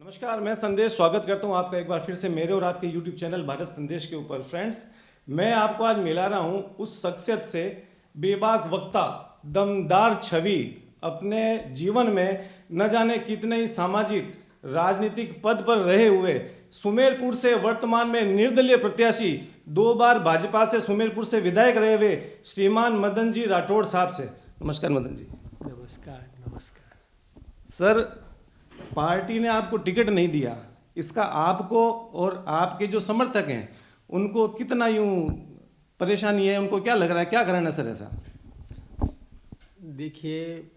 नमस्कार, मैं संदेश स्वागत करता हूं आपका एक बार फिर से मेरे और आपके YouTube चैनल भारत संदेश के ऊपर। फ्रेंड्स, मैं आपको आज मिला रहा हूं उस शख्सियत से, बेबाक वक्ता, दमदार छवि, अपने जीवन में न जाने कितने ही सामाजिक राजनीतिक पद पर रहे हुए, सुमेरपुर से वर्तमान में निर्दलीय प्रत्याशी, 2 बार भाजपा से सुमेरपुर से विधायक रहे हुए श्रीमान मदन जी राठौड़ साहब से। नमस्कार मदन जी। नमस्कार नमस्कार। सर, पार्टी ने आपको टिकट नहीं दिया, इसका आपको और आपके जो समर्थक हैं उनको कितना यूं परेशानी है, उनको क्या लग रहा है, क्या कारण है सर ऐसा? देखिए,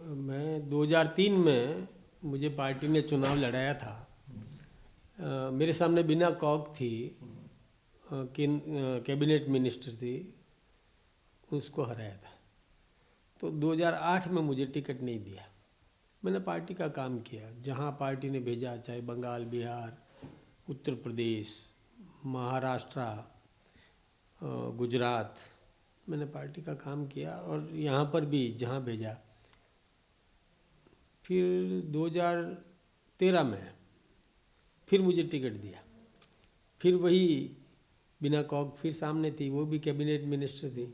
मैं 2003 में मुझे पार्टी ने चुनाव लड़ाया था। मेरे सामने बिना कॉक थी, कैबिनेट मिनिस्टर थी, उसको हराया था। तो 2008 में मुझे टिकट नहीं दिया। मैंने पार्टी का काम किया, जहाँ पार्टी ने भेजा, चाहे बंगाल, बिहार, उत्तर प्रदेश, महाराष्ट्र, गुजरात, मैंने पार्टी का काम किया और यहाँ पर भी जहाँ भेजा। फिर 2013 में फिर मुझे टिकट दिया। फिर वही बिना कॉक फिर सामने थी, वो भी कैबिनेट मिनिस्टर थी,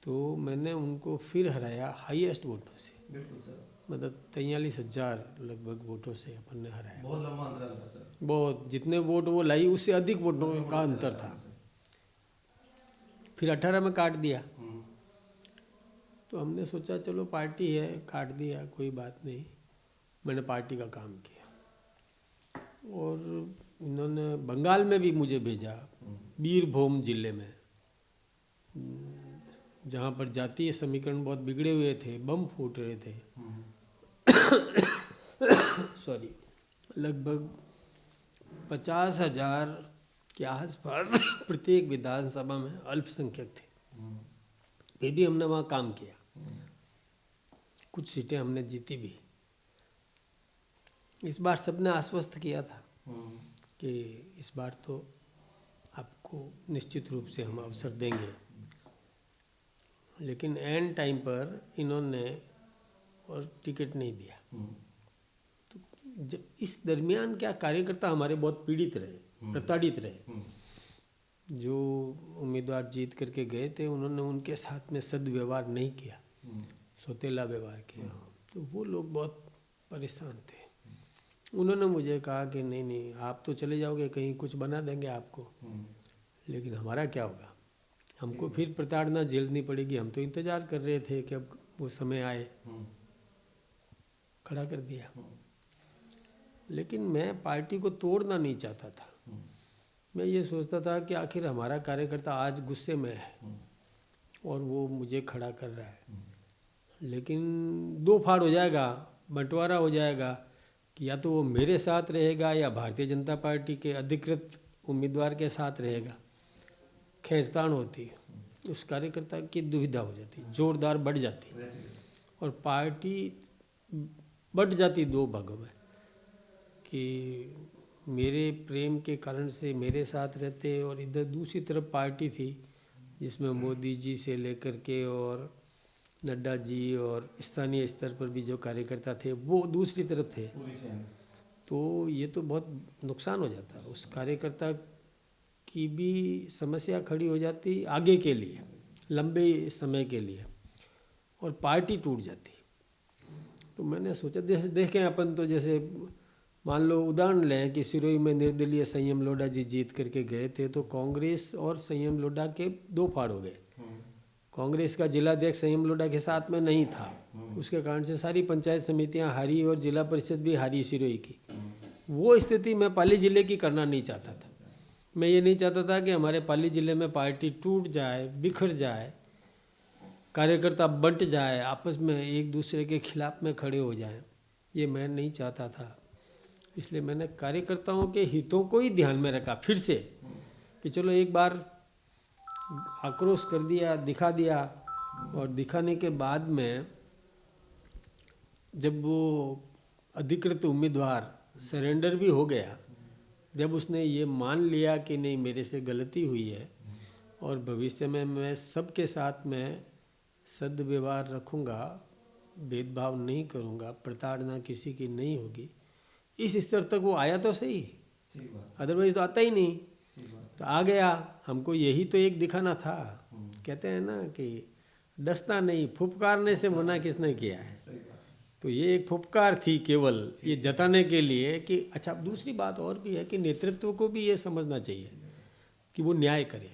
तो मैंने उनको फिर हराया हाईएस्ट वोटों से। बिल्कुल सर, मतलब 43,000 लगभग वोटों से अपन ने हराया। बहुत लंबा अंतराल था सर। बहुत, जितने वोट वो लाई उससे अधिक वोटों का अंतर था। फिर 18 में काट दिया। तो हमने सोचा चलो पार्टी है, काट दिया, कोई बात नहीं। मैंने पार्टी का काम किया और इन्होंने बंगाल में भी मुझे भेजा, बीरभूम जिले में, जहाँ पर जातीय समीकरण बहुत बिगड़े हुए थे, बम फूट रहे थे। सॉरी, लगभग 50,000 के आसपास प्रत्येक विधानसभा में अल्पसंख्यक थे। फिर भी हमने वहाँ काम किया, कुछ सीटें हमने जीती भी। इस बार सबने आश्वस्त किया था कि इस बार तो आपको निश्चित रूप से हम अवसर देंगे, लेकिन एंड टाइम पर इन्होंने और टिकट नहीं दिया। तो जब इस दरमियान क्या कार्यकर्ता हमारे बहुत पीड़ित रहे, प्रताड़ित रहे। जो उम्मीदवार जीत करके गए थे उन्होंने उनके साथ में सदव्यवहार नहीं किया, सौतेला व्यवहार किया। तो वो लोग बहुत परेशान थे। उन्होंने मुझे कहा कि नहीं नहीं, आप तो चले जाओगे कहीं, कुछ बना देंगे आपको, लेकिन हमारा क्या होगा, हमको फिर प्रताड़ना झेलनी पड़ेगी। हम तो इंतज़ार कर रहे थे कि अब वो समय आए। खड़ा कर दिया। लेकिन मैं पार्टी को तोड़ना नहीं चाहता था। मैं ये सोचता था कि आखिर हमारा कार्यकर्ता आज गुस्से में है और वो मुझे खड़ा कर रहा है, लेकिन दो फाड़ हो जाएगा, बंटवारा हो जाएगा कि या तो वो मेरे साथ रहेगा या भारतीय जनता पार्टी के अधिकृत उम्मीदवार के साथ रहेगा। खींचतान होती है, उस कार्यकर्ता की दुविधा हो जाती, जोरदार बढ़ जाती और पार्टी बढ़ जाती दो भागों में, कि मेरे प्रेम के कारण से मेरे साथ रहते और इधर दूसरी तरफ पार्टी थी जिसमें मोदी जी से लेकर के और नड्डा जी और स्थानीय स्तर पर भी जो कार्यकर्ता थे वो दूसरी तरफ थे। तो ये तो बहुत नुकसान हो जाता, उस कार्यकर्ता की भी समस्या खड़ी हो जाती आगे के लिए, लंबे समय के लिए, और पार्टी टूट जाती। तो मैंने सोचा देखें अपन तो, जैसे मान लो उदाहरण लें कि सिरोही में निर्दलीय संयम लोढ़ा जी जीत करके गए थे, तो कांग्रेस और संयम लोढ़ा के दो फाड़ हो गए। कांग्रेस का जिलाध्यक्ष संयम लोढ़ा के साथ में नहीं था, उसके कारण से सारी पंचायत समितियां हारी और जिला परिषद भी हारी सिरोही की। वो स्थिति मैं पाली जिले की करना नहीं चाहता था। मैं ये नहीं चाहता था कि हमारे पाली जिले में पार्टी टूट जाए, बिखर जाए, कार्यकर्ता बंट जाए, आपस में एक दूसरे के खिलाफ में खड़े हो जाएं। ये मैं नहीं चाहता था। इसलिए मैंने कार्यकर्ताओं के हितों को ही ध्यान में रखा फिर से, कि चलो एक बार आक्रोश कर दिया, दिखा दिया, और दिखाने के बाद में जब वो अधिकृत उम्मीदवार सरेंडर भी हो गया, जब उसने ये मान लिया कि नहीं मेरे से गलती हुई है और भविष्य में मैं सबके साथ में सद्व्यवहार रखूँगा, भेदभाव नहीं करूँगा, प्रताड़ना किसी की नहीं होगी, इस स्तर तक वो आया तो सही, ठीक बात, अदरवाइज तो आता ही नहीं। ठीक बात। तो आ गया, हमको यही तो एक दिखाना था। कहते हैं ना कि डसना नहीं, फुफकारने से मना किसने किया है। सही बात। तो ये एक फुफकार थी केवल ये जताने के लिए कि अच्छा। दूसरी बात और भी है कि नेतृत्व को भी ये समझना चाहिए कि वो न्याय करे।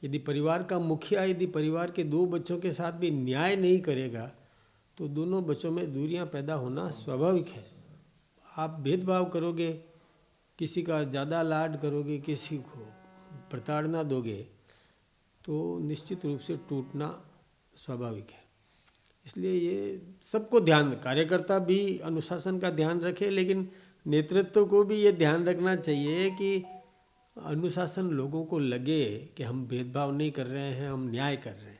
यदि परिवार का मुखिया यदि परिवार के 2 बच्चों के साथ भी न्याय नहीं करेगा तो दोनों बच्चों में दूरियां पैदा होना स्वाभाविक है। आप भेदभाव करोगे, किसी का ज़्यादा लाड करोगे, किसी को प्रताड़ना दोगे तो निश्चित रूप से टूटना स्वाभाविक है। इसलिए ये सबको ध्यान, कार्यकर्ता भी अनुशासन का ध्यान रखे, लेकिन नेतृत्व को भी ये ध्यान रखना चाहिए कि अनुशासन लोगों को लगे कि हम भेदभाव नहीं कर रहे हैं, हम न्याय कर रहे हैं।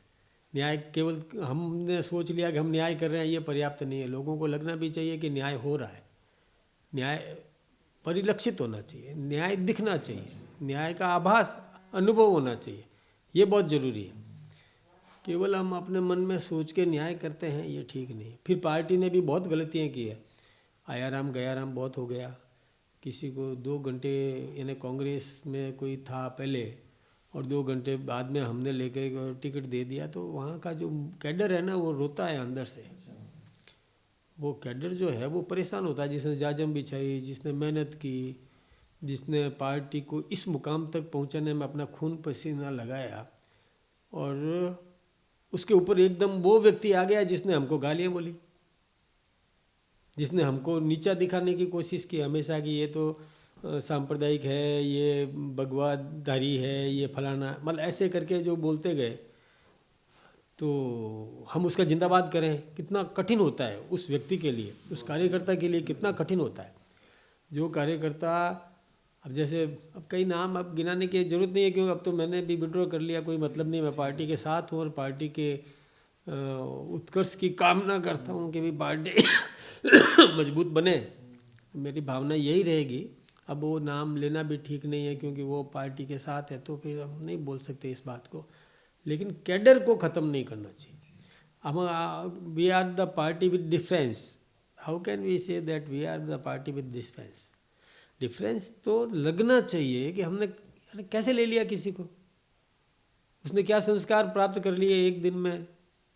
न्याय केवल हमने सोच लिया कि हम न्याय कर रहे हैं ये पर्याप्त नहीं है, लोगों को लगना भी चाहिए कि न्याय हो रहा है, न्याय परिलक्षित होना चाहिए, न्याय दिखना चाहिए, न्याय का आभास अनुभव होना चाहिए। ये बहुत ज़रूरी है। केवल हम अपने मन में सोच के न्याय करते हैं ये ठीक नहीं। फिर पार्टी ने भी बहुत गलतियाँ की है, आया राम गया राम बहुत हो गया। किसी को 2 घंटे यानी कांग्रेस में कोई था पहले और 2 घंटे बाद में हमने लेके टिकट दे दिया, तो वहाँ का जो कैडर है ना वो रोता है अंदर से। वो कैडर जो है वो परेशान होता है, जिसने जाजम बिछाई, जिसने मेहनत की, जिसने पार्टी को इस मुकाम तक पहुँचाने में अपना खून पसीना लगाया, और उसके ऊपर एकदम वो व्यक्ति आ गया जिसने हमको गालियाँ बोली, जिसने हमको नीचा दिखाने की कोशिश की हमेशा कि ये तो सांप्रदायिक है, ये भगवाधारी है, ये फलाना, मतलब ऐसे करके जो बोलते गए तो हम उसका जिंदाबाद करें। कितना कठिन होता है उस व्यक्ति के लिए, उस कार्यकर्ता के लिए कितना कठिन होता है। जो कार्यकर्ता अब जैसे अब कई नाम अब गिनाने की ज़रूरत नहीं है, क्योंकि अब तो मैंने भी विड्रॉ कर लिया, कोई मतलब नहीं। मैं पार्टी के साथ हूँ और पार्टी के उत्कर्ष की कामना करता हूँ कि भी पार्टी मजबूत बने। मेरी भावना यही रहेगी। अब वो नाम लेना भी ठीक नहीं है क्योंकि वो पार्टी के साथ है, तो फिर हम नहीं बोल सकते इस बात को। लेकिन कैडर को ख़त्म नहीं करना चाहिए। हम we are the party with difference. How can we say that we are the party with difference? Difference तो लगना चाहिए कि हमने कैसे ले लिया किसी को, उसने क्या संस्कार प्राप्त कर लिए 1 दिन में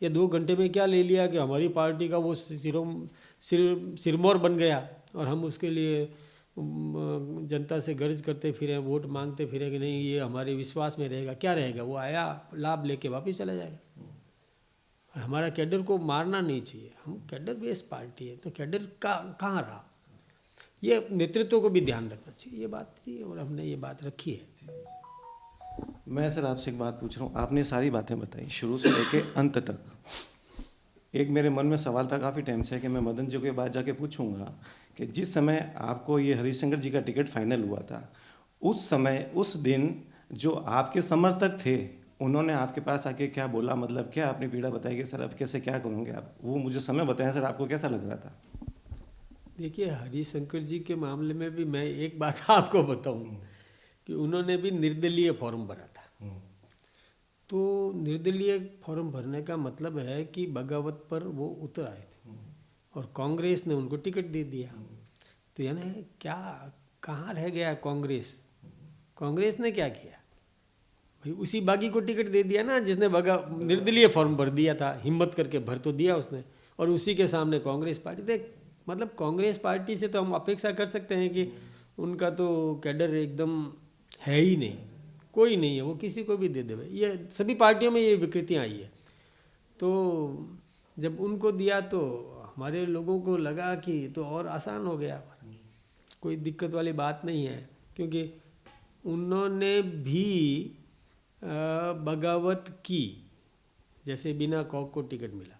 या 2 घंटे में, क्या ले लिया कि हमारी पार्टी का वो सिरमौर बन गया और हम उसके लिए जनता से गर्ज करते फिरे, वोट मांगते फिरे कि नहीं ये हमारे विश्वास में रहेगा। क्या रहेगा? वो आया, लाभ लेके वापस चला जाएगा। और हमारा कैडर को मारना नहीं चाहिए। हम कैडर बेस्ड पार्टी है, तो कैडर कहाँ रहा, ये नेतृत्व को भी ध्यान रखना चाहिए। ये बात थी और हमने ये बात रखी है। मैं सर आपसे एक बात पूछ रहा हूँ, आपने सारी बातें बताई शुरू से लेके अंत तक। एक मेरे मन में सवाल था काफ़ी टाइम से कि मैं मदन जी के बाद जाके पूछूंगा कि जिस समय आपको ये हरिशंकर जी का टिकट फाइनल हुआ था, उस समय उस दिन जो आपके समर्थक थे उन्होंने आपके पास आके क्या बोला, मतलब क्या आपने पीड़ा बताई कि सर अब कैसे क्या करोगे आप, वो मुझे समय बताएं सर, आपको कैसा लग रहा था? देखिए, हरिशंकर जी के मामले में भी मैं एक बात आपको बताऊं कि उन्होंने भी निर्दलीय फॉर्म भरा था। तो निर्दलीय फॉर्म भरने का मतलब है कि बगावत पर वो उतर आए थे और कांग्रेस ने उनको टिकट दे दिया। तो यानी क्या, कहाँ रह गया कांग्रेस? कांग्रेस ने क्या किया भाई? उसी बागी को टिकट दे दिया ना जिसने निर्दलीय फॉर्म भर दिया था, हिम्मत करके भर तो दिया उसने, और उसी के सामने कांग्रेस पार्टी। देख, मतलब कांग्रेस पार्टी से तो हम अपेक्षा कर सकते हैं कि उनका तो कैडर एकदम है ही नहीं, कोई नहीं है, वो किसी को भी दे देवे। ये सभी पार्टियों में ये विकृतियाँ आई है। तो जब उनको दिया तो हमारे लोगों को लगा कि तो और आसान हो गया, कोई दिक्कत वाली बात नहीं है, क्योंकि उन्होंने भी बगावत की। जैसे बिना कौक को टिकट मिला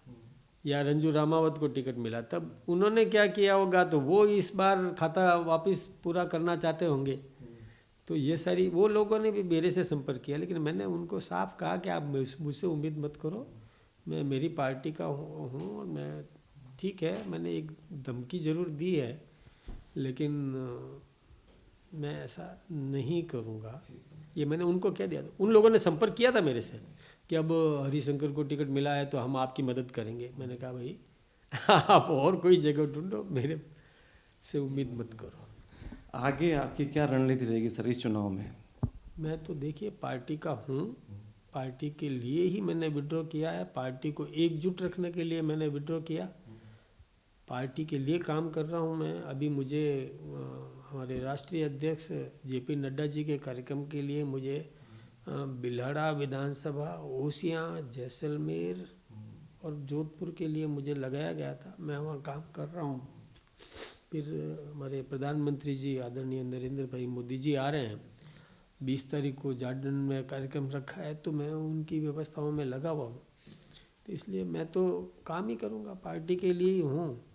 या रंजू रामावत को टिकट मिला, तब उन्होंने क्या किया होगा, तो वो इस बार खाता वापस पूरा करना चाहते होंगे। तो ये सारी वो लोगों ने भी मेरे से संपर्क किया, लेकिन मैंने उनको साफ कहा कि आप मुझसे उम्मीद मत करो, मैं मेरी पार्टी का हूँ और मैं ठीक है, मैंने एक धमकी ज़रूर दी है लेकिन मैं ऐसा नहीं करूँगा। ये मैंने उनको कह दिया था। उन लोगों ने संपर्क किया था मेरे से कि अब हरिशंकर को टिकट मिला है तो हम आपकी मदद करेंगे। मैंने कहा भाई आप और कोई जगह ढूंढो, मेरे से उम्मीद मत करो। आगे आपकी क्या रणनीति रहेगी सर इस चुनाव में? मैं तो देखिए पार्टी का हूँ, पार्टी के लिए ही मैंने विड्रॉ किया है, पार्टी को एकजुट रखने के लिए मैंने विड्रॉ किया, पार्टी के लिए काम कर रहा हूँ मैं। अभी मुझे हमारे राष्ट्रीय अध्यक्ष जेपी नड्डा जी के कार्यक्रम के लिए मुझे बिल्हड़ा विधानसभा, ओसियाँ, जैसलमेर और जोधपुर के लिए मुझे लगाया गया था, मैं वहाँ काम कर रहा हूँ। फिर हमारे प्रधानमंत्री जी आदरणीय नरेंद्र भाई मोदी जी आ रहे हैं, 20 तारीख को झारखंड में कार्यक्रम रखा है, तो मैं उनकी व्यवस्थाओं में लगा हुआ हूँ। तो इसलिए मैं तो काम ही करूँगा, पार्टी के लिए ही हूँ।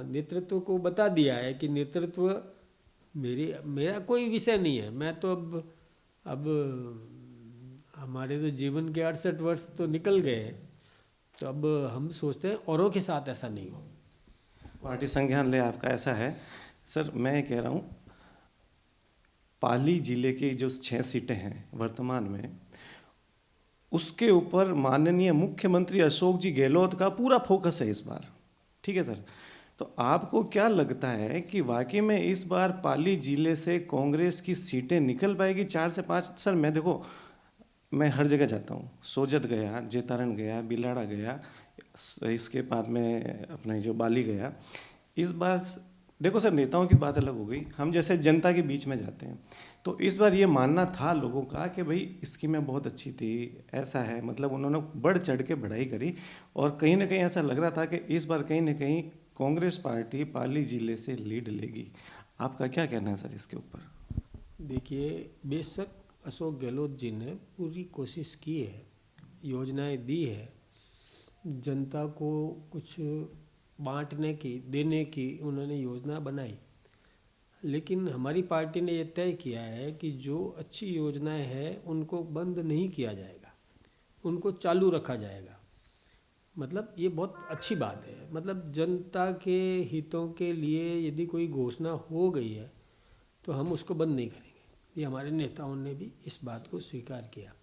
नेतृत्व को बता दिया है कि नेतृत्व मेरा कोई विषय नहीं है। मैं तो अब हमारे तो जीवन के 68 वर्ष तो निकल गए, तो अब हम सोचते हैं औरों के साथ ऐसा नहीं हो। पार्टी संज्ञान ले आपका ऐसा है। सर मैं ये कह रहा हूँ, पाली जिले की जो 6 सीटें हैं वर्तमान में, उसके ऊपर माननीय मुख्यमंत्री अशोक जी गहलोत का पूरा फोकस है इस बार, ठीक है सर? तो आपको क्या लगता है कि वाकई में इस बार पाली जिले से कांग्रेस की सीटें निकल पाएगी 4 से 5? सर मैं देखो, मैं हर जगह जाता हूँ, सोजत गया, जेतारण गया, बिलाड़ा गया, इसके बाद में अपने जो बाली गया। इस बार देखो सर, नेताओं की बात अलग हो गई, हम जैसे जनता के बीच में जाते हैं, तो इस बार ये मानना था लोगों का कि भाई स्कीमें बहुत अच्छी थी, ऐसा है, मतलब उन्होंने बढ़ चढ़ के बढ़ाई करी, और कहीं ना कहीं ऐसा लग रहा था कि इस बार कहीं ना कहीं कांग्रेस पार्टी पाली जिले से लीड लेगी। आपका क्या कहना है सर इसके ऊपर? देखिए, बेशक अशोक गहलोत जी ने पूरी कोशिश की है, योजनाएं दी है, जनता को कुछ बांटने की, देने की उन्होंने योजना बनाई, लेकिन हमारी पार्टी ने ये तय किया है कि जो अच्छी योजनाएं हैं उनको बंद नहीं किया जाएगा, उनको चालू रखा जाएगा। मतलब ये बहुत अच्छी बात है। मतलब जनता के हितों के लिए यदि कोई घोषणा हो गई है तो हम उसको बंद नहीं करेंगे। ये हमारे नेताओं ने भी इस बात को स्वीकार किया,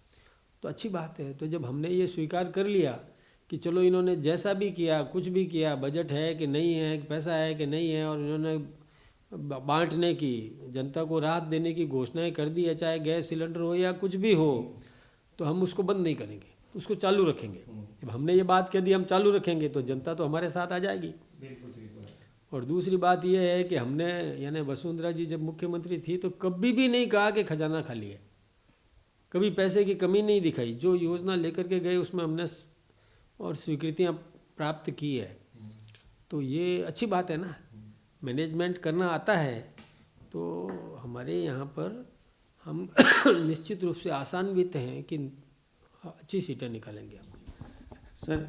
तो अच्छी बात है। तो जब हमने ये स्वीकार कर लिया कि चलो इन्होंने जैसा भी किया, कुछ भी किया, बजट है कि नहीं है, पैसा है कि नहीं है, और इन्होंने बांटने की, जनता को राहत देने की घोषणाएं कर दी है, चाहे गैस सिलेंडर हो या कुछ भी हो, तो हम उसको बंद नहीं करेंगे, उसको चालू रखेंगे। जब हमने ये बात कह दी हम चालू रखेंगे तो जनता तो हमारे साथ आ जाएगी। और दूसरी बात यह है कि हमने, यानी वसुंधरा जी जब मुख्यमंत्री थी तो कभी भी नहीं कहा कि खजाना खाली है, कभी पैसे की कमी नहीं दिखाई। जो योजना लेकर के गए उसमें हमने और स्वीकृतियाँ प्राप्त की है, तो ये अच्छी बात है ना। मैनेजमेंट करना आता है तो हमारे यहाँ पर हम निश्चित रूप से आशान्वित हैं कि अच्छी सीटें निकालेंगे हम। सर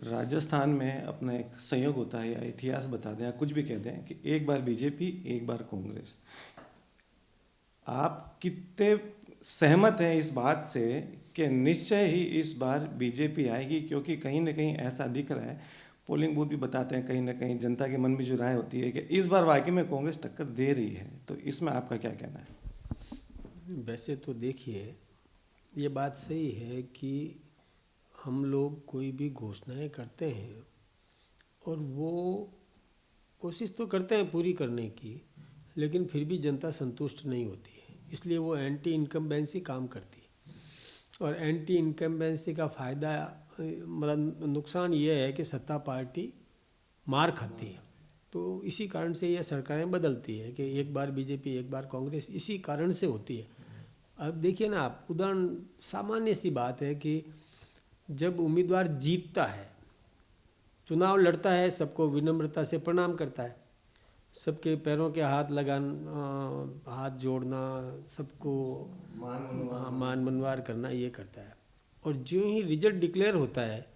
राजस्थान में अपना एक संयोग होता है, या इतिहास बता दें या कुछ भी कह दें, कि एक बार बीजेपी एक बार कांग्रेस। आप कितने सहमत हैं इस बात से कि निश्चय ही इस बार बीजेपी आएगी? क्योंकि कहीं ना कहीं ऐसा दिख रहा है, पोलिंग बूथ भी बताते हैं, कहीं ना कहीं जनता के मन में जो राय होती है कि इस बार वाकई में कांग्रेस टक्कर दे रही है। तो इसमें आपका क्या कहना है? वैसे तो देखिए, ये बात सही है कि हम लोग कोई भी घोषणाएं करते हैं और वो कोशिश तो करते हैं पूरी करने की, लेकिन फिर भी जनता संतुष्ट नहीं होती है, इसलिए वो एंटी इनकम्बेंसी काम करती है। और एंटी इनकम्बेंसी का फ़ायदा, मतलब नुकसान ये है कि सत्ता पार्टी मार खाती है। तो इसी कारण से ये सरकारें बदलती है कि एक बार बीजेपी एक बार कांग्रेस, इसी कारण से होती है। अब देखिए ना आप, उदाहरण सामान्य सी बात है कि जब उम्मीदवार जीतता है, चुनाव लड़ता है, सबको विनम्रता से प्रणाम करता है, सबके पैरों के हाथ लगाना, हाथ जोड़ना, सबको मान मनवार करना, ये करता है। और जो ही रिजल्ट डिक्लेयर होता है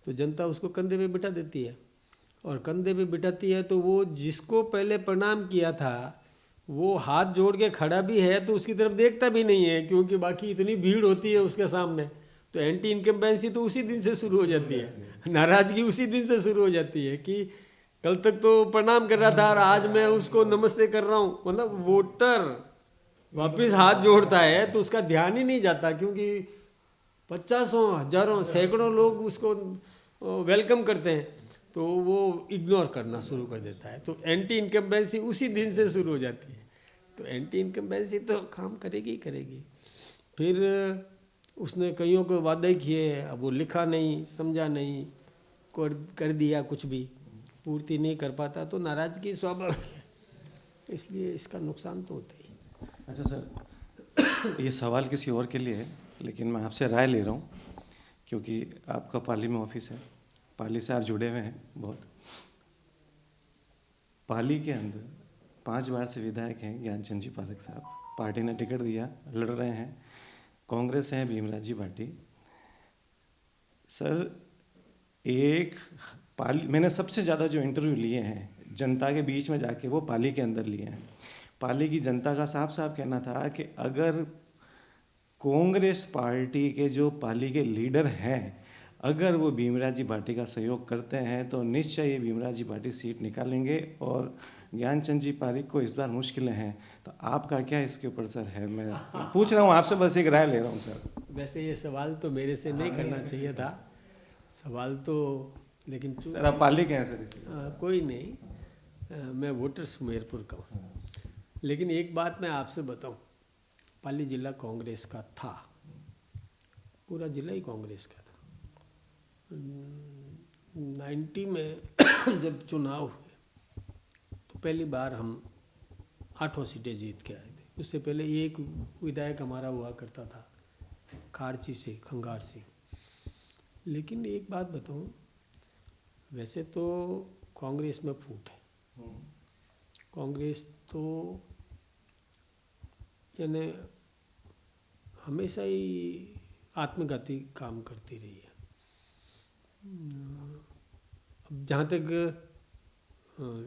तो जनता उसको कंधे पे बिठा देती है, और कंधे पे बिठाती है तो वो जिसको पहले प्रणाम किया था वो हाथ जोड़ के खड़ा भी है तो उसकी तरफ देखता भी नहीं है, क्योंकि बाकी इतनी भीड़ होती है उसके सामने। तो एंटी इनकम्बेंसी तो उसी दिन से शुरू हो जाती है, नाराज़गी उसी दिन से शुरू हो जाती है कि कल तक तो प्रणाम कर रहा था और आज मैं उसको नमस्ते कर रहा हूँ। मतलब वोटर वापस हाथ जोड़ता है तो उसका ध्यान ही नहीं जाता, क्योंकि 50, हजारों, सैकड़ों लोग उसको वेलकम करते हैं। तो वो इग्नोर करना शुरू कर देता है, तो एंटी इनकम्बेंसी उसी दिन से शुरू हो जाती है। तो एंटी इनकम्बेंसी तो काम करेगी ही करेगी। फिर उसने कईयों को वादे किए, अब वो लिखा नहीं, समझा नहीं, कर दिया कुछ भी, पूर्ति नहीं कर पाता तो नाराज़गी स्वाभाविक है, इसलिए इसका नुकसान तो होता ही। अच्छा सर, ये सवाल किसी और के लिए है, लेकिन मैं आपसे राय ले रहा हूँ क्योंकि आपका पाली में ऑफिस है, पाली से आप जुड़े हुए हैं बहुत। पाली के अंदर 5 बार से विधायक हैं ज्ञानचंद जी पारख साहब, पार्टी ने टिकट दिया, लड़ रहे हैं, कांग्रेस से हैं भीमराव जी भाटी। सर एक पाली, मैंने सबसे ज़्यादा जो इंटरव्यू लिए हैं जनता के बीच में जाके वो पाली के अंदर लिए हैं। पाली की जनता का साफ साफ कहना था कि अगर कांग्रेस पार्टी के जो पाली के लीडर हैं, अगर वो भीमराव जी भाटी का सहयोग करते हैं तो निश्चय ये भीमराव जी भाटी सीट निकालेंगे और ज्ञानचंद जी पारिक को इस बार मुश्किलें हैं। तो आपका क्या इसके ऊपर सर है? मैं पूछ रहा हूँ आपसे, बस एक राय ले रहा हूँ सर। वैसे ये सवाल तो मेरे से नहीं करना चाहिए था सवाल तो, लेकिन सर आप पाली के हैं सर इसलिए। कोई नहीं, मैं वोटर सुमेरपुर का हूँ। लेकिन एक बात मैं आपसे बताऊँ, पाली जिला कांग्रेस का था, पूरा जिला ही कांग्रेस का था। 90 में जब चुनाव हुए तो पहली बार हम 8 सीटें जीत के आए थे। उससे पहले एक विधायक हमारा हुआ करता था खारची से, खंगार से। लेकिन एक बात बताऊं, वैसे तो कांग्रेस में फूट है, कांग्रेस तो यानी हमेशा ही आत्मघाती काम करती रही है। अब जहाँ तक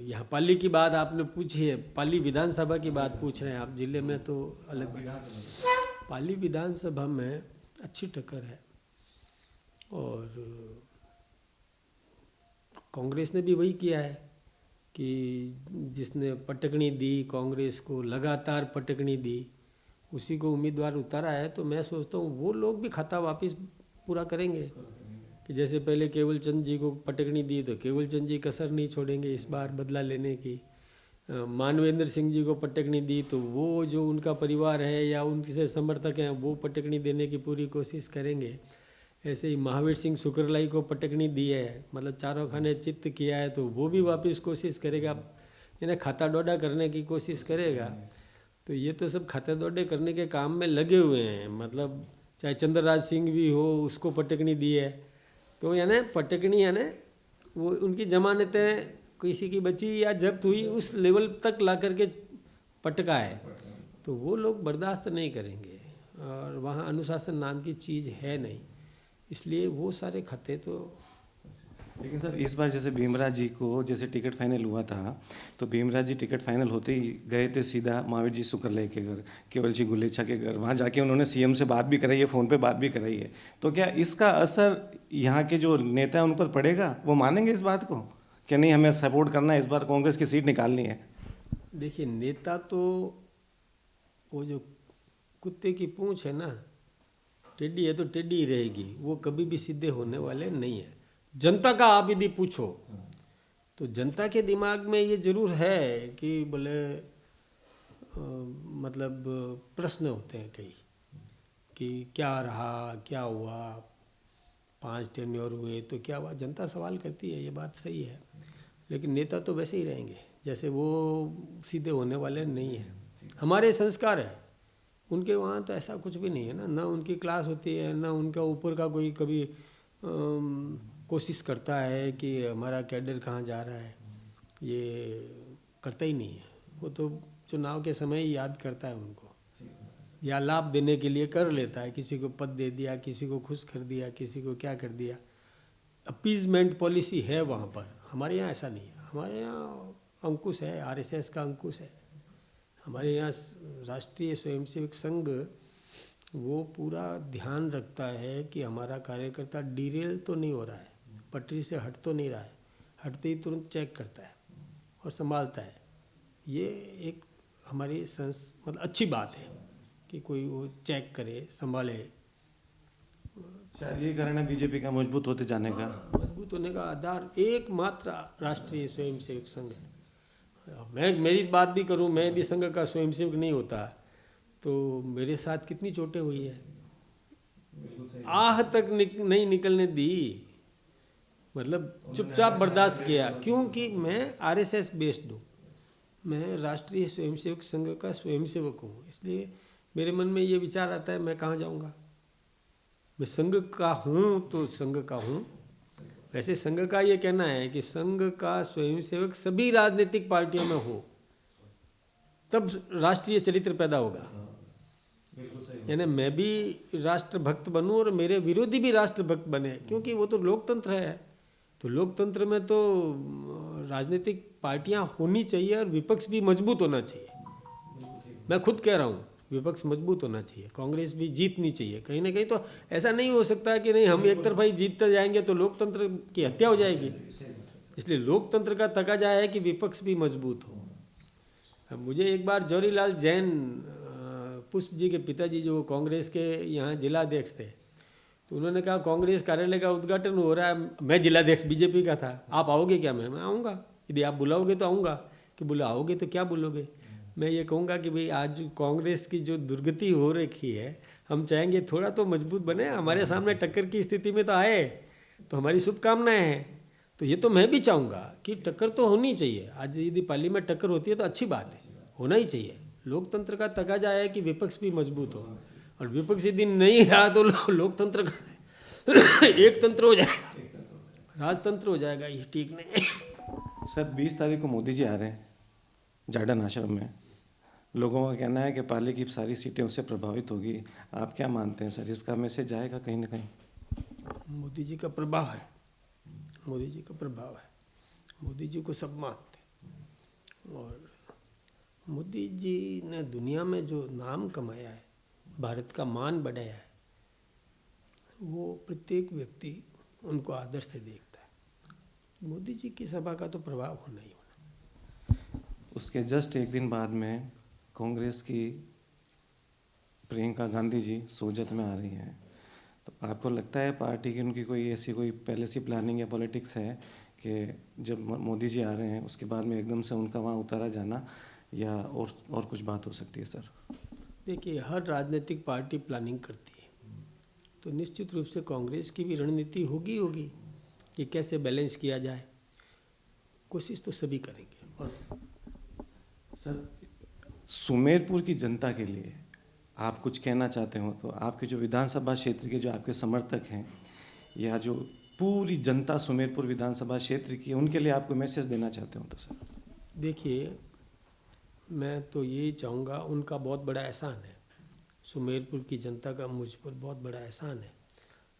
यहाँ पाली की बात आपने पूछी है, पाली विधानसभा की बात पूछ रहे हैं आप, जिले में तो अलग पाली विधानसभा में अच्छी टक्कर है और कांग्रेस ने भी वही किया है कि जिसने पटकनी दी कांग्रेस को, लगातार पटकनी दी, उसी को उम्मीदवार उतारा है। तो मैं सोचता हूँ वो लोग भी खाता वापस पूरा करेंगे कि जैसे पहले केवल चंद जी को पटकनी दी तो केवल चंद जी कसर नहीं छोड़ेंगे इस बार बदला लेने की। मानवेंद्र सिंह जी को पटकनी दी तो वो जो उनका परिवार है या उनके समर्थक हैं वो पटकनी देने की पूरी कोशिश करेंगे। ऐसे ही महावीर सिंह सुकरलाई को पटकनी दी है, मतलब चारों खाने चित्त किया है, तो वो भी वापस कोशिश करेगा, यानी खाता डोडा करने की कोशिश करेगा। तो ये तो सब खाता डोडे करने के काम में लगे हुए हैं, मतलब चाहे चंद्रराज सिंह भी हो उसको पटकनी दी है। तो यानी पटकनी यानी वो उनकी जमानतें किसी की बची या जब्त हुई उस लेवल तक ला करके पटका है, तो वो लोग बर्दाश्त नहीं करेंगे और वहाँ अनुशासन नाम की चीज़ है नहीं, इसलिए वो सारे खते तो। लेकिन सर इस बार जैसे भीमराव जी को जैसे टिकट फाइनल हुआ था तो भीमराव जी टिकट फाइनल होते ही गए थे सीधा महावीर जी सुकरलाई के घर, केवल जी गुलेछा के घर, वहाँ जाके उन्होंने सीएम से बात भी कराई है, फ़ोन पे बात भी कराई है। तो क्या इसका असर यहाँ के जो नेता हैं उन पर पड़ेगा? वो मानेंगे इस बात को कि नहीं हमें सपोर्ट करना है, इस बार कांग्रेस की सीट निकालनी है? देखिए नेता तो वो जो कुत्ते की पूँछ है ना, टेढ़ी है तो टेढ़ी ही रहेगी, वो कभी भी सीधे होने वाले नहीं है। जनता का आप यदि पूछो तो जनता के दिमाग में ये जरूर है कि बोले मतलब प्रश्न होते हैं कई कि क्या रहा, क्या हुआ, 5 टेन्योर हुए तो क्या हुआ, जनता सवाल करती है, ये बात सही है। लेकिन नेता तो वैसे ही रहेंगे जैसे वो सीधे होने वाले नहीं हैं। हमारे संस्कार है, उनके वहाँ तो ऐसा कुछ भी नहीं है ना उनकी क्लास होती है, ना उनका ऊपर का कोई कभी कोशिश करता है कि हमारा कैडर कहाँ जा रहा है, ये करता ही नहीं है। वो तो चुनाव के समय ही याद करता है उनको, या लाभ देने के लिए कर लेता है, किसी को पद दे दिया, किसी को खुश कर दिया, किसी को क्या कर दिया, अपीजमेंट पॉलिसी है वहाँ पर। हमारे यहाँ ऐसा नहीं है, हमारे यहाँ अंकुश है, आरएसएस का अंकुश है। हमारे यहाँ राष्ट्रीय स्वयंसेवक संघ वो पूरा ध्यान रखता है कि हमारा कार्यकर्ता डिरेल तो नहीं हो रहा है, पटरी से हट तो नहीं रहा है, हटते ही तुरंत चेक करता है और संभालता है। ये एक हमारी मतलब अच्छी बात है कि कोई वो चेक करे, संभाले। शायद ये कारण है बीजेपी का मजबूत होते जाने का। मजबूत मजबूत होने का आधार एकमात्र राष्ट्रीय स्वयंसेवक संघ है। मैं मेरी बात भी करूं, मैं यदि संघ का स्वयंसेवक नहीं होता तो मेरे साथ कितनी चोटें हुई है, आह तक नहीं निकलने दी, मतलब चुपचाप बर्दाश्त किया, क्योंकि मैं आरएसएस बेस्ड हूँ, मैं राष्ट्रीय स्वयंसेवक संघ का स्वयंसेवक हूँ। इसलिए मेरे मन में ये विचार आता है मैं कहाँ जाऊँगा, मैं संघ का हूँ तो संघ का हूँ। वैसे संघ का ये कहना है कि संघ का स्वयंसेवक सभी राजनीतिक पार्टियों में हो, तब राष्ट्रीय चरित्र पैदा होगा। यानी मैं भी राष्ट्रभक्त बनूं और मेरे विरोधी भी राष्ट्रभक्त बने, क्योंकि वो तो लोकतंत्र है। तो लोकतंत्र में तो राजनीतिक पार्टियां होनी चाहिए और विपक्ष भी मजबूत होना चाहिए। मैं खुद कह रहा हूँ विपक्ष मजबूत होना चाहिए, कांग्रेस भी जीतनी चाहिए। कहीं ना कहीं तो ऐसा नहीं हो सकता कि नहीं हम एक तरफा ही जीतते जाएंगे तो लोकतंत्र की हत्या हो जाएगी। इसलिए लोकतंत्र का तकाजा है कि विपक्ष भी मजबूत हो। अब मुझे एक बार जवाहरीलाल जैन पुष्प जी के पिताजी जो कांग्रेस के यहाँ जिलाध्यक्ष थे, तो उन्होंने कहा कांग्रेस कार्यालय का उद्घाटन हो रहा है, मैं जिलाध्यक्ष बीजेपी का था, आप आओगे क्या? मैं आऊँगा, यदि आप बुलाओगे तो आऊँगा, कि बुलाओगे तो क्या बोलोगे? मैं ये कहूँगा कि भाई आज कांग्रेस की जो दुर्गति हो रखी है, हम चाहेंगे थोड़ा तो मजबूत बने, हमारे सामने टक्कर की स्थिति में तो आए, तो हमारी शुभकामनाएं हैं। तो ये तो मैं भी चाहूँगा कि टक्कर तो होनी चाहिए। आज यदि पाली में टक्कर होती है तो अच्छी बात है, होना ही चाहिए। लोकतंत्र का तकाजा है कि विपक्ष भी मजबूत हो, और विपक्ष यदि नहीं रहा तो लोकतंत्र का एक तंत्र हो जाएगा, राजतंत्र हो जाएगा, ये ठीक नहीं। सर 20 तारीख को मोदी जी आ रहे हैं जाडन आश्रम में, लोगों का कहना है कि पाली की सारी सीटें उससे प्रभावित होगी। आप क्या मानते हैं सर, इसका मैसेज जाएगा कहीं ना कहीं? मोदी जी का प्रभाव है, मोदी जी का प्रभाव है, मोदी जी को सब मानते हैं। और मोदी जी ने दुनिया में जो नाम कमाया है, भारत का मान बढ़ाया है, वो प्रत्येक व्यक्ति उनको आदर से देखता है। मोदी जी की सभा का तो प्रभाव होना ही होना। उसके जस्ट एक दिन बाद में कांग्रेस की प्रियंका गांधी जी सोजत में आ रही हैं, तो आपको लगता है पार्टी की उनकी कोई ऐसी कोई पहले से प्लानिंग या पॉलिटिक्स है कि जब मोदी जी आ रहे हैं उसके बाद में एकदम से उनका वहाँ उतारा जाना, या और कुछ बात हो सकती है सर? देखिए, हर राजनीतिक पार्टी प्लानिंग करती है, तो निश्चित रूप से कांग्रेस की भी रणनीति होगी कि कैसे बैलेंस किया जाए। कोशिश तो सभी करेंगे। और सर सुमेरपुर की जनता के लिए आप कुछ कहना चाहते हो तो, आपके जो विधानसभा क्षेत्र के जो आपके समर्थक हैं या जो पूरी जनता सुमेरपुर विधानसभा क्षेत्र की, उनके लिए आपको मैसेज देना चाहते हो तो सर? देखिए, मैं तो यही चाहूँगा, उनका बहुत बड़ा एहसान है, सुमेरपुर की जनता का मुझ पर बहुत बड़ा एहसान है।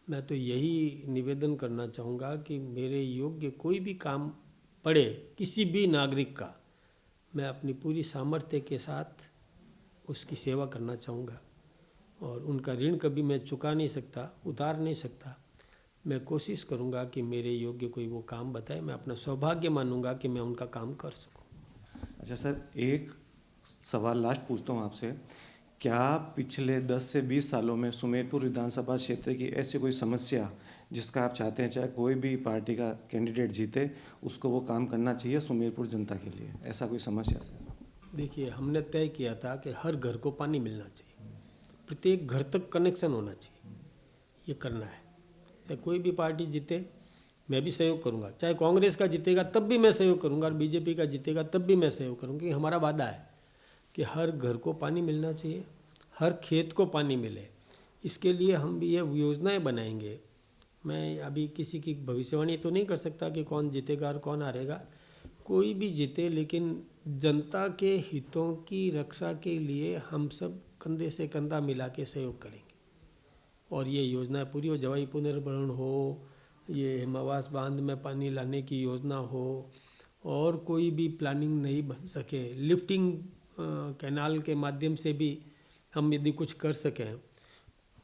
मैं तो यही निवेदन करना चाहूँगा कि मेरे योग्य कोई भी काम पड़े किसी भी नागरिक का, मैं अपनी पूरी सामर्थ्य के साथ उसकी सेवा करना चाहूँगा। और उनका ऋण कभी मैं चुका नहीं सकता, उतार नहीं सकता। मैं कोशिश करूँगा कि मेरे योग्य कोई वो काम बताए, मैं अपना सौभाग्य मानूंगा कि मैं उनका काम कर सकूँ। अच्छा सर, एक सवाल लास्ट पूछता हूँ आपसे, क्या पिछले 10 से 20 सालों में सुमेरपुर विधानसभा क्षेत्र की ऐसी कोई समस्या जिसका आप चाहते हैं चाहे कोई भी पार्टी का कैंडिडेट जीते उसको वो काम करना चाहिए सुमेरपुर जनता के लिए, ऐसा कोई समस्या सर? देखिए, हमने तय किया था कि हर घर को पानी मिलना चाहिए, प्रत्येक घर तक कनेक्शन होना चाहिए, ये करना है। चाहे कोई भी पार्टी जीते मैं भी सहयोग करूंगा, चाहे कांग्रेस का जीतेगा तब भी मैं सहयोग करूंगा और बीजेपी का जीतेगा तब भी मैं सहयोग करूंगा, क्योंकि हमारा वादा है कि हर घर को पानी मिलना चाहिए, हर खेत को पानी मिले। इसके लिए हम भी ये योजनाएं बनाएंगे। मैं अभी किसी की भविष्यवाणी तो नहीं कर सकता कि कौन जीतेगा और कौन हारेगा, कोई भी जीते, लेकिन जनता के हितों की रक्षा के लिए हम सब कंधे से कंधा मिला के सहयोग करेंगे और ये योजना पूरी हो। जवाई पुनर्भरण हो, ये हिमावास बांध में पानी लाने की योजना हो, और कोई भी प्लानिंग नहीं बन सके, लिफ्टिंग कैनाल के माध्यम से भी हम यदि कुछ कर सकें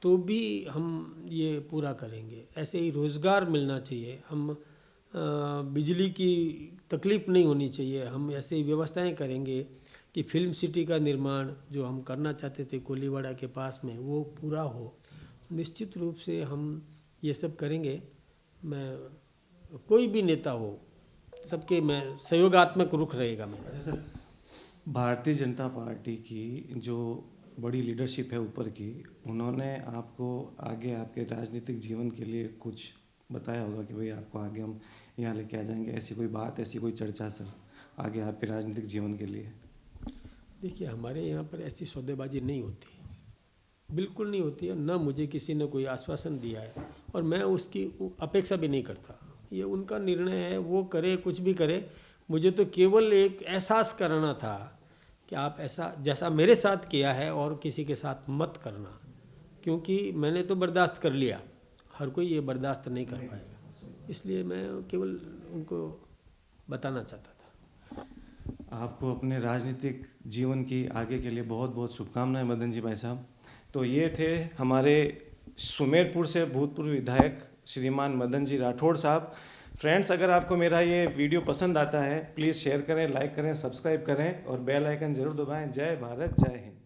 तो भी हम ये पूरा करेंगे। ऐसे ही रोज़गार मिलना चाहिए, हम बिजली की तकलीफ़ नहीं होनी चाहिए, हम ऐसे ही व्यवस्थाएं करेंगे कि फिल्म सिटी का निर्माण जो हम करना चाहते थे कोलीवाड़ा के पास में वो पूरा हो। निश्चित रूप से हम ये सब करेंगे। मैं कोई भी नेता हो, सबके मैं सहयोगात्मक रुख रहेगा मेरा। अच्छा सर, भारतीय जनता पार्टी की जो बड़ी लीडरशिप है ऊपर की, उन्होंने आपको आगे आपके राजनीतिक जीवन के लिए कुछ बताया होगा कि भाई आपको आगे हम यहाँ लेके आ जाएंगे, ऐसी कोई बात, ऐसी कोई चर्चा सर आगे आपके राजनीतिक जीवन के लिए? देखिए, हमारे यहाँ पर ऐसी सौदेबाजी नहीं होती, बिल्कुल नहीं होती है, ना मुझे किसी ने कोई आश्वासन दिया है और मैं उसकी अपेक्षा भी नहीं करता। ये उनका निर्णय है, वो करे कुछ भी करे। मुझे तो केवल एक एहसास करना था कि आप ऐसा जैसा मेरे साथ किया है और किसी के साथ मत करना, क्योंकि मैंने तो बर्दाश्त कर लिया, हर कोई ये बर्दाश्त नहीं कर पाएगा। इसलिए मैं केवल उनको बताना चाहता था। आपको अपने राजनीतिक जीवन की आगे के लिए बहुत बहुत शुभकामनाएं मदन जी भाई साहब। तो ये थे हमारे सुमेरपुर से भूतपूर्व विधायक श्रीमान मदन जी राठौड़ साहब। फ्रेंड्स, अगर आपको मेरा ये वीडियो पसंद आता है, प्लीज़ शेयर करें, लाइक करें, सब्सक्राइब करें और बेल आइकन ज़रूर दबाएं। जय भारत, जय हिंद।